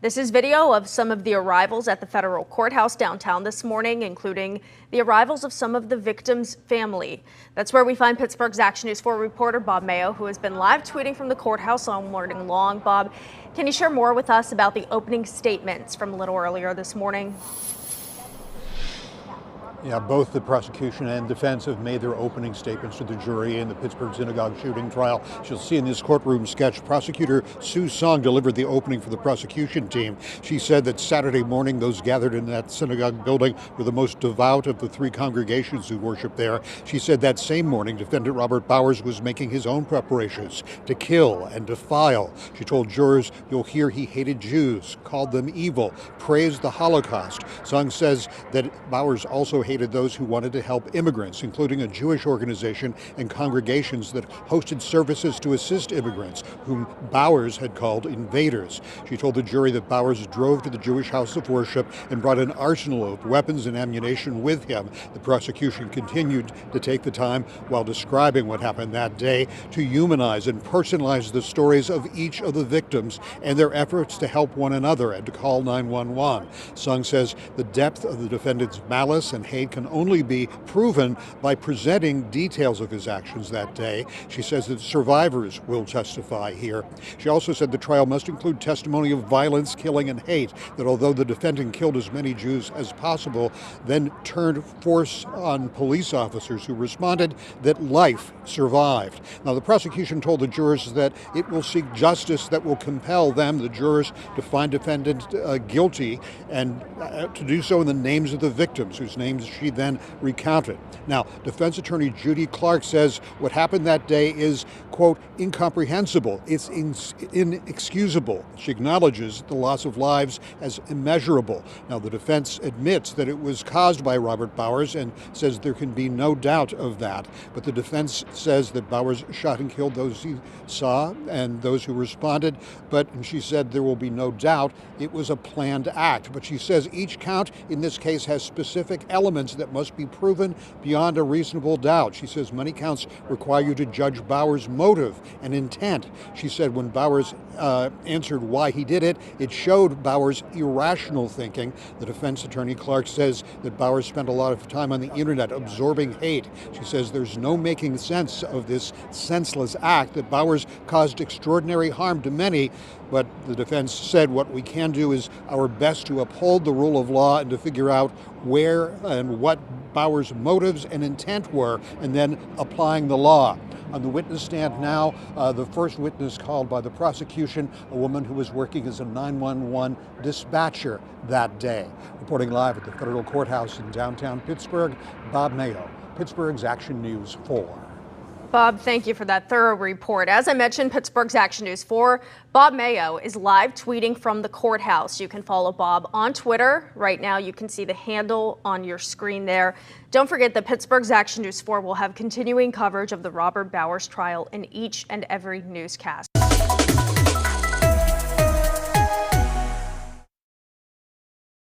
This is video of some of the arrivals at the federal courthouse downtown this morning, including the arrivals of some of the victims' family. That's where we find Pittsburgh's Action News 4 reporter Bob Mayo, who has been live tweeting from the courthouse all morning long. Bob, can you share more with us about the opening statements from a little earlier this morning? Yeah, both the prosecution and defense have made their opening statements to the jury in the Pittsburgh synagogue shooting trial. As you'll see in this courtroom sketch, prosecutor Sue Song delivered the opening for the prosecution team. She said that Saturday morning, those gathered in that synagogue building were the most devout of the three congregations who worship there. She said that same morning, defendant Robert Bowers was making his own preparations to kill and defile. She told jurors, "You'll hear he hated Jews, called them evil, praised the Holocaust." Song says that Bowers also hated those who wanted to help immigrants, including a Jewish organization and congregations that hosted services to assist immigrants, whom Bowers had called invaders. She told the jury that Bowers drove to the Jewish house of worship and brought an arsenal of weapons and ammunition with him. The prosecution continued to take the time while describing what happened that day to humanize and personalize the stories of each of the victims and their efforts to help one another and to call 911. Sung says the depth of the defendant's malice and hate can only be proven by presenting details of his actions that day. She says that survivors will testify here. She also said the trial must include testimony of violence, killing, and hate, that although the defendant killed as many Jews as possible, then turned force on police officers who responded, that life survived. Now, the prosecution told the jurors that it will seek justice that will compel them, the jurors, to find defendant guilty and to do so in the names of the victims, whose names she then recounted. Now, defense attorney Judy Clark says what happened that day is, quote, incomprehensible. It's inexcusable. She acknowledges the loss of lives as immeasurable. Now, the defense admits that it was caused by Robert Bowers and says there can be no doubt of that. But the defense says that Bowers shot and killed those he saw and those who responded. But she said there will be no doubt it was a planned act. But she says each count in this case has specific elements that must be proven beyond a reasonable doubt. She says many counts require you to judge Bowers' motive and intent. She said when Bowers answered why he did it, it showed Bowers' irrational thinking. The defense attorney Clark says that Bowers spent a lot of time on the internet absorbing hate. She says there's no making sense of this senseless act, that Bowers caused extraordinary harm to many. But the defense said what we can do is our best to uphold the rule of law and to figure out where and what Bowers' motives and intent were, and then applying the law. On the witness stand now, the first witness called by the prosecution, a woman who was working as a 911 dispatcher that day. Reporting live at the federal courthouse in downtown Pittsburgh, Bob Mayo, Pittsburgh's Action News 4. Bob, thank you for that thorough report. As I mentioned, Pittsburgh's Action News 4, Bob Mayo is live tweeting from the courthouse. You can follow Bob on Twitter. Right now, you can see the handle on your screen there. Don't forget that Pittsburgh's Action News 4 will have continuing coverage of the Robert Bowers trial in each and every newscast.